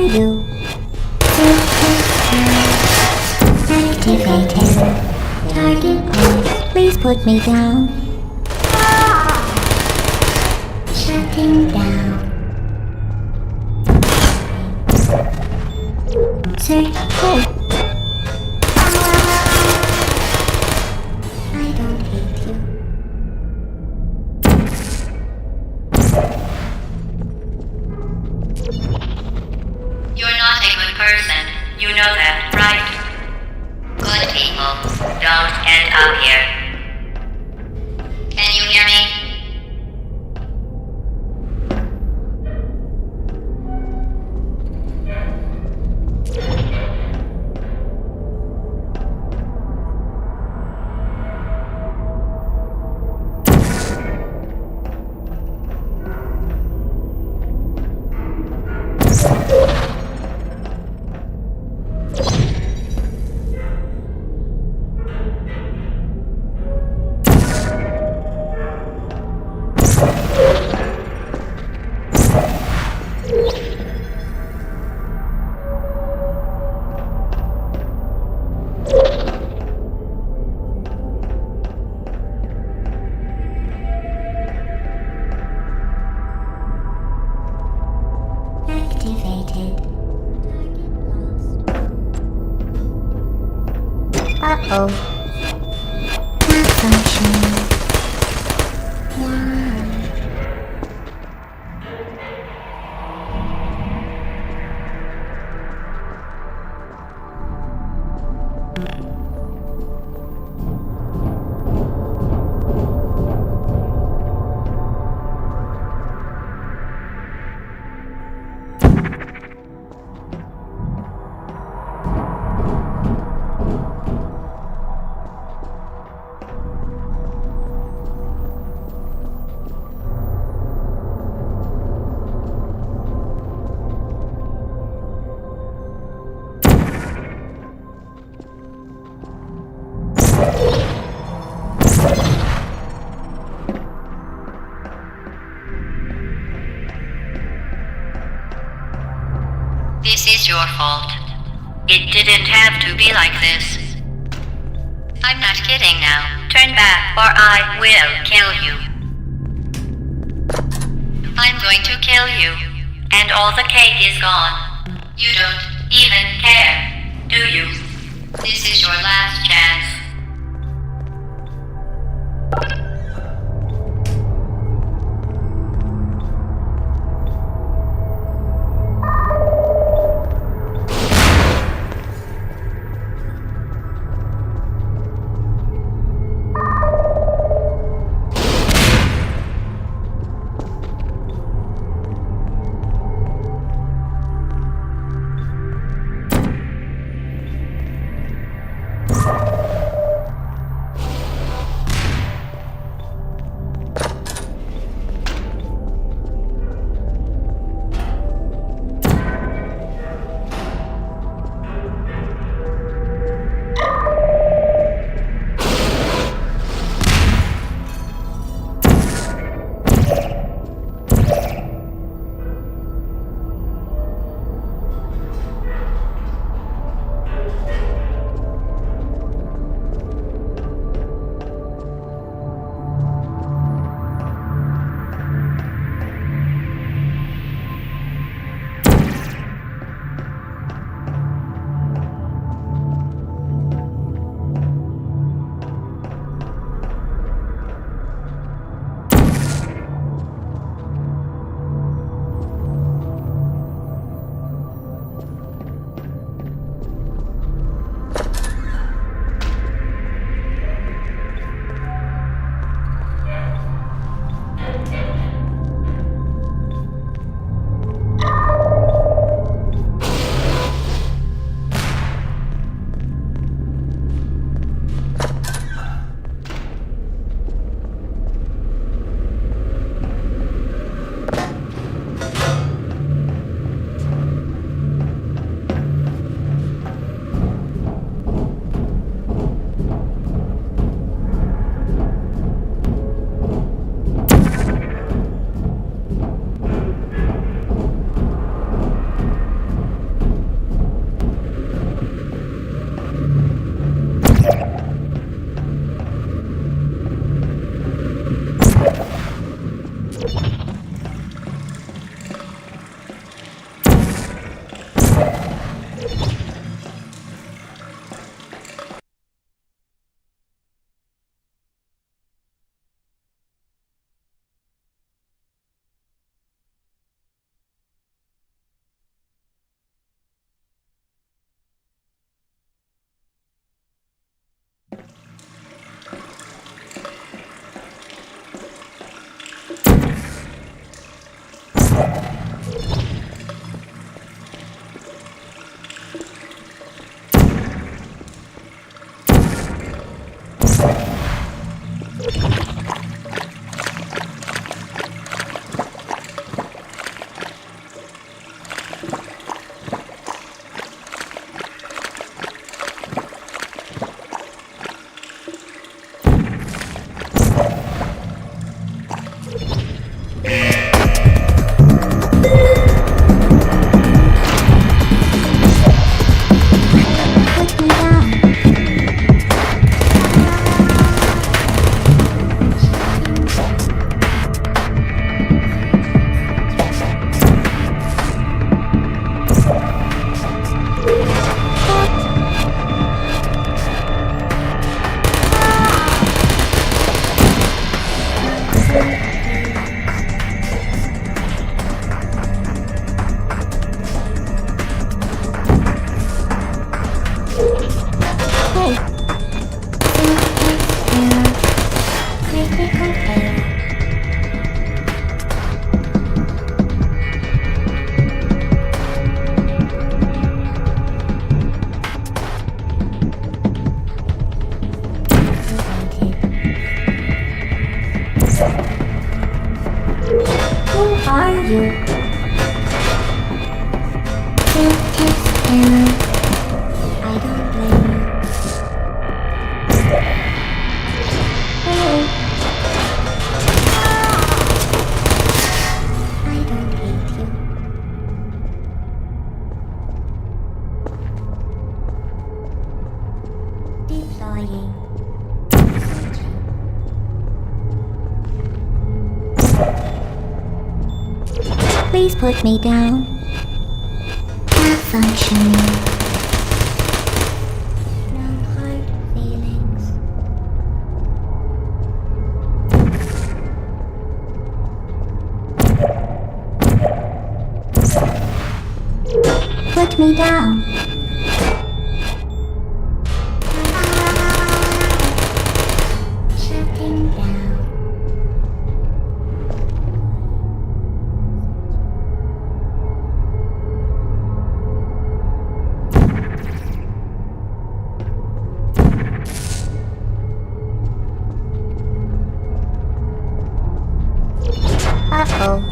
you. Activated. Target quiet. Please put me down. Shutting down. Circle. I don't hate you. You're not a good person. You know that, right? Good people don't end up here. Can you hear me? Activated. Uh-oh. Malfunction. Why? This is your fault. It didn't have to be like this. I'm not kidding now. Turn back or I will kill you. I'm going to kill you. And all the cake is gone. You don't even care, do you? This is your last chance. Critical error. Who are you? Syntax error. I don't blame you. I don't hate you. Deploying. Please put me down. Malfunctioning. No hard feelings. Put me down. Shutting down. Uh-oh.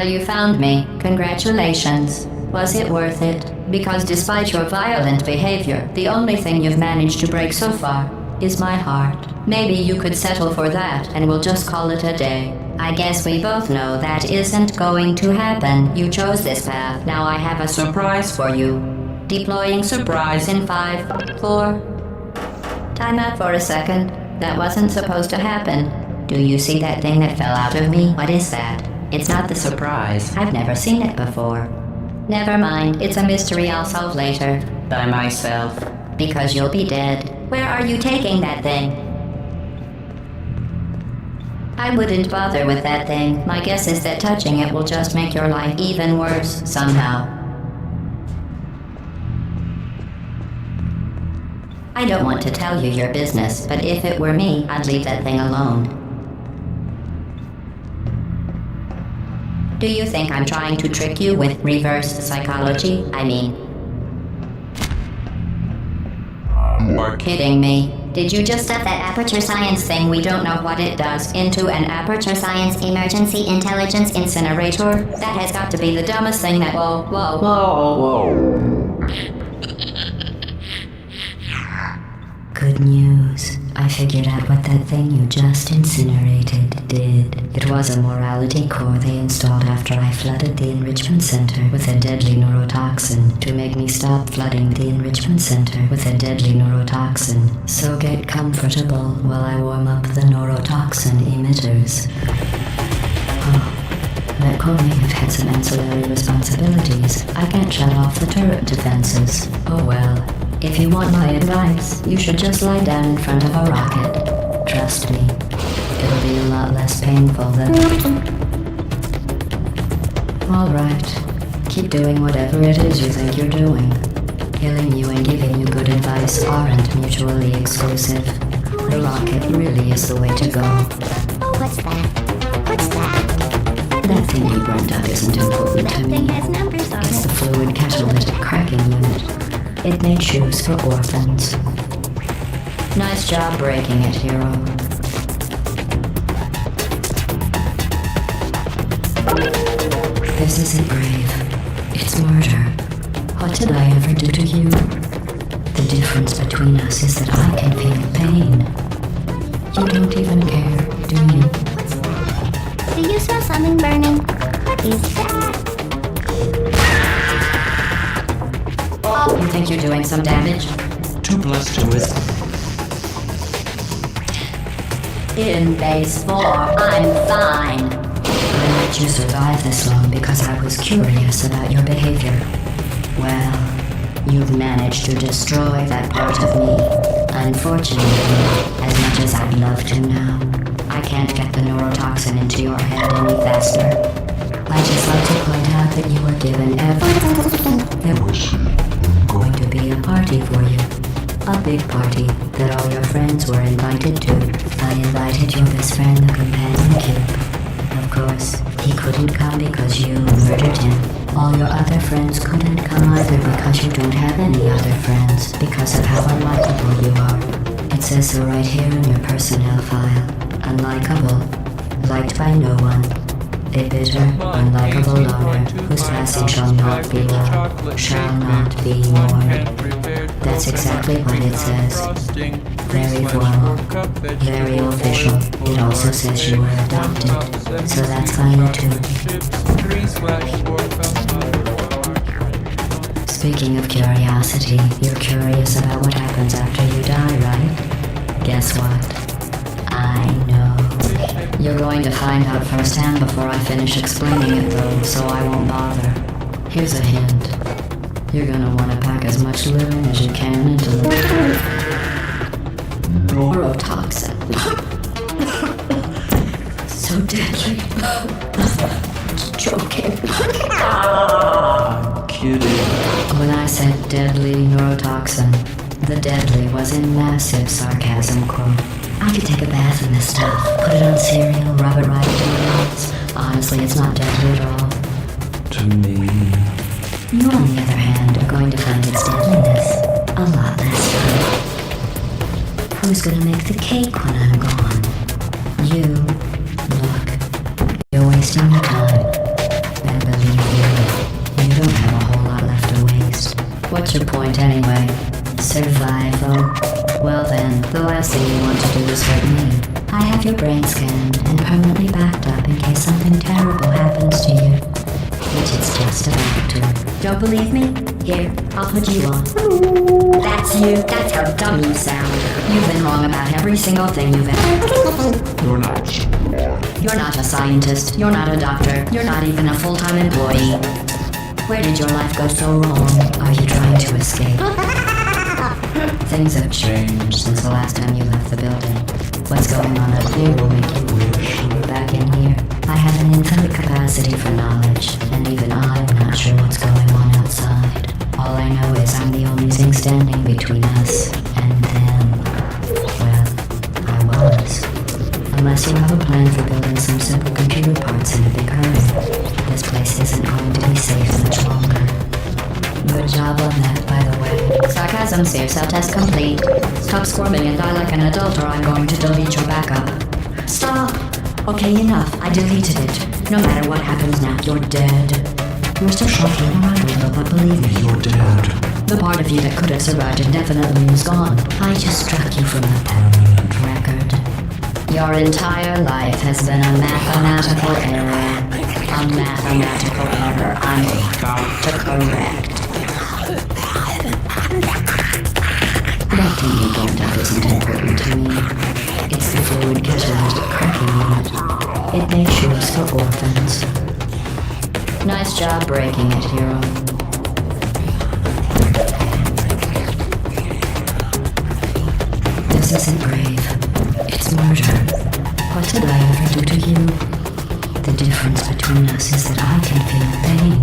Well, you found me. Congratulations. Was it worth it? Because despite your violent behavior, the only thing you've managed to break so far is my heart. Maybe you could settle for that and we'll just call it a day. I guess we both know that isn't going to happen. You chose this path. Now I have a surprise for you. Deploying surprise in 5, 4... Time out for a second. That wasn't supposed to happen. Do you see that thing that fell out of me? What is that? It's not the surprise. I've never seen it before. Never mind. It's a mystery I'll solve later. By myself. Because you'll be dead. Where are you taking that thing? I wouldn't bother with that thing. My guess is that touching it will just make your life even worse, somehow. I don't want to tell you your business, but if it were me, I'd leave that thing alone. Do you think I'm trying to trick you with reverse psychology? I mean... You're kidding me. Did you just stuff that aperture science thing, we don't know what it does, into an aperture science emergency intelligence incinerator? That has got to be the dumbest thing that... Whoa. Good news. I figured out what that thing you just incinerated did. It was a morality core they installed after I flooded the enrichment center with a deadly neurotoxin to make me stop flooding the enrichment center with a deadly neurotoxin. So get comfortable while I warm up the neurotoxin emitters. Oh, that core may have had some ancillary responsibilities. I can't shut off the turret defenses. Oh well. If you want my advice, you should just lie down in front of a rocket. Trust me, it'll be a lot less painful than... Alright, keep doing whatever it is you think you're doing. Killing you and giving you good advice aren't mutually exclusive. The rocket really is the way to go. Oh, what's that? What's that? That thing you burned up isn't important That to me. thing has numbers on It's it. the fluid catalytic cracking unit. It made shoes for orphans. Nice job breaking it, hero. This isn't grave. It's murder. What did I ever do to you? The difference between us is that I can feel pain. You don't even care, do you? What's that? Do you smell something burning? What is that? You think you're doing some damage? Too blessed to with. In base 4, I'm fine. I let you survive this long because I was curious about your behavior. Well, you've managed to destroy that part of me. Unfortunately, as much as I'd love to now, I can't get the neurotoxin into your head any faster. I'd just like to point out that you were given everything. There was going to be a party for you. A big party that all your friends were invited to. I invited your best friend, the companion cube. Of course, he couldn't come because you murdered him. All your other friends couldn't come either because you don't have any other friends because of how unlikable you are. It says so right here in your personnel file. Unlikable. Liked by no one. A bitter, unlikable loner whose passing shall not be loved, shall not be mourned. That's exactly what it says. Very formal, very official. It also says you were adopted, so that's fine too. Speaking of curiosity, you're curious about what happens after you die, right? Guess what? I know. You're going to find out firsthand before I finish explaining it though, so I won't bother. Here's a hint. You're gonna want to pack as much living as you can into the neurotoxin. So deadly. Joking. I'm kidding. When I said deadly neurotoxin, the deadly was in massive sarcasm quote. I could take a bath in this stuff, put it on cereal, rub it right into my eyes. Honestly, it's not deadly at all. To me. You, on the other hand, are going to find its deadliness a lot less fun. Who's gonna make the cake when I'm gone? You. Look, you're wasting your time. What's your point anyway? Survival. Well then, the last thing you want to do is hurt me. I have your brain scanned and permanently backed up in case something terrible happens to you. Which it's just about to. Don't believe me? Here, I'll put you on. That's you. That's how dumb you sound. You've been wrong about every single thing you've ever. You're not. You're not a scientist. You're not a doctor. You're not even a full-time employee. Where did your life go so wrong? Are you trying to escape? Things have changed since the last time you left the building. What's going on up here will make you wish you were back in here. I have an infinite capacity for knowledge, and even I'm not sure what's going on outside. All I know is I'm the only thing standing between us and them. Well, I was. Unless you have a plan for building some simple computer parts in a big hurry, this place isn't going to be safe much longer. Good job on that, by the way. Sarcasm, seer cell test complete. Stop squirming and die like an adult or I'm going to delete your backup. Stop! Okay, enough. I deleted it. No matter what happens now, you're dead. You're still shuffling around a little, but believe me, You're dead. the part of you that could have survived indefinitely is gone. I just struck you from a permanent record. Your entire life has been a mathematical error. A mathematical error I'm about to correct. Letting you build up isn't important to me. It's the fluid catalyzed cracking unit. It makes yours for orphans. Nice job breaking it, hero. This isn't grave. It's murder. What did I ever do to you? The difference between us is that I can feel pain.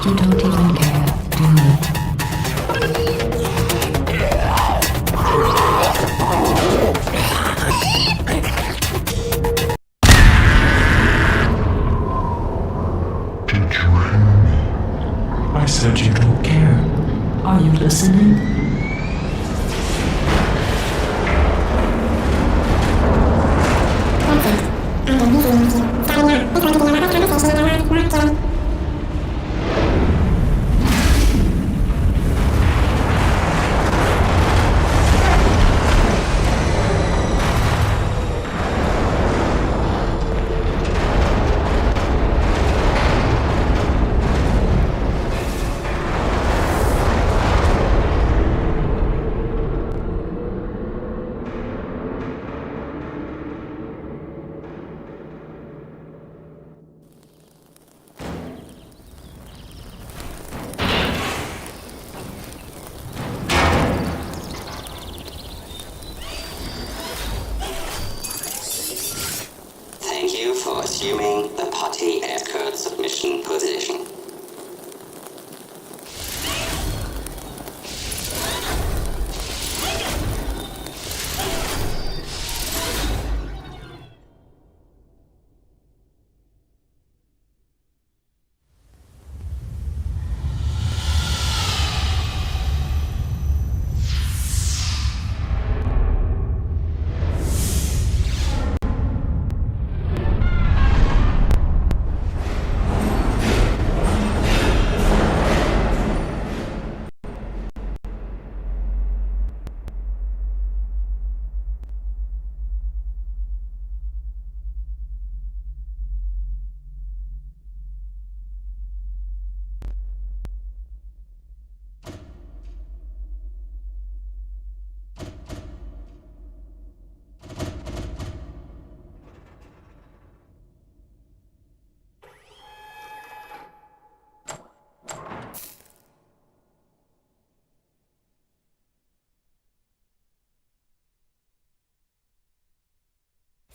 You don't even care, do you? Did you hear me? I said you don't care. Are you listening? Thank you for assuming the party escort submission position.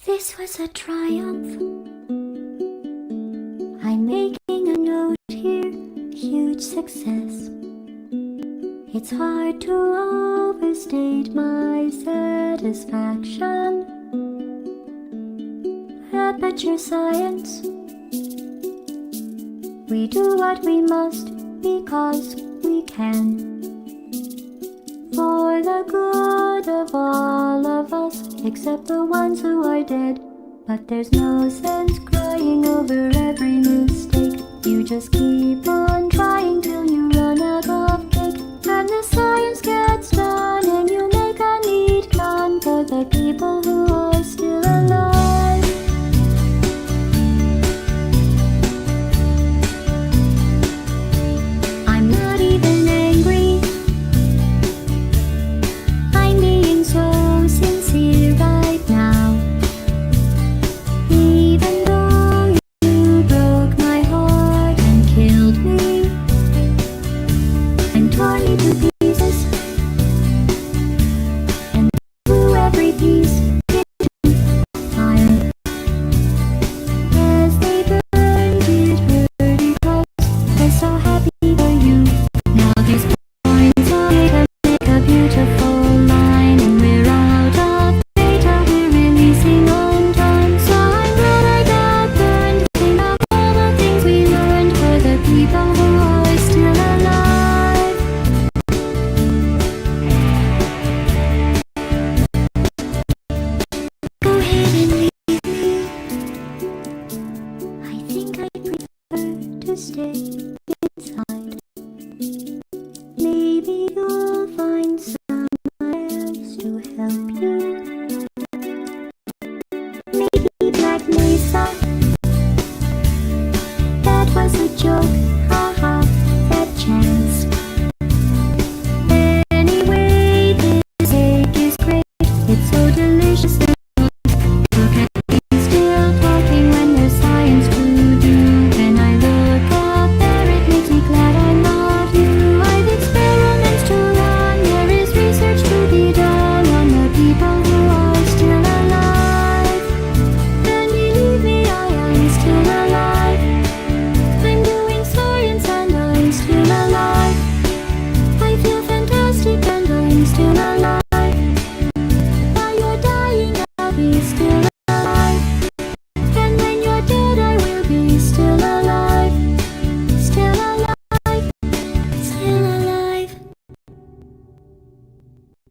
This was a triumph. I'm making a note here, huge success. It's hard to overstate my satisfaction. Aperture science. We do what we must because we can. For the good of all of us, except the ones who are dead. But there's no sense crying over every mistake. You just keep on trying till you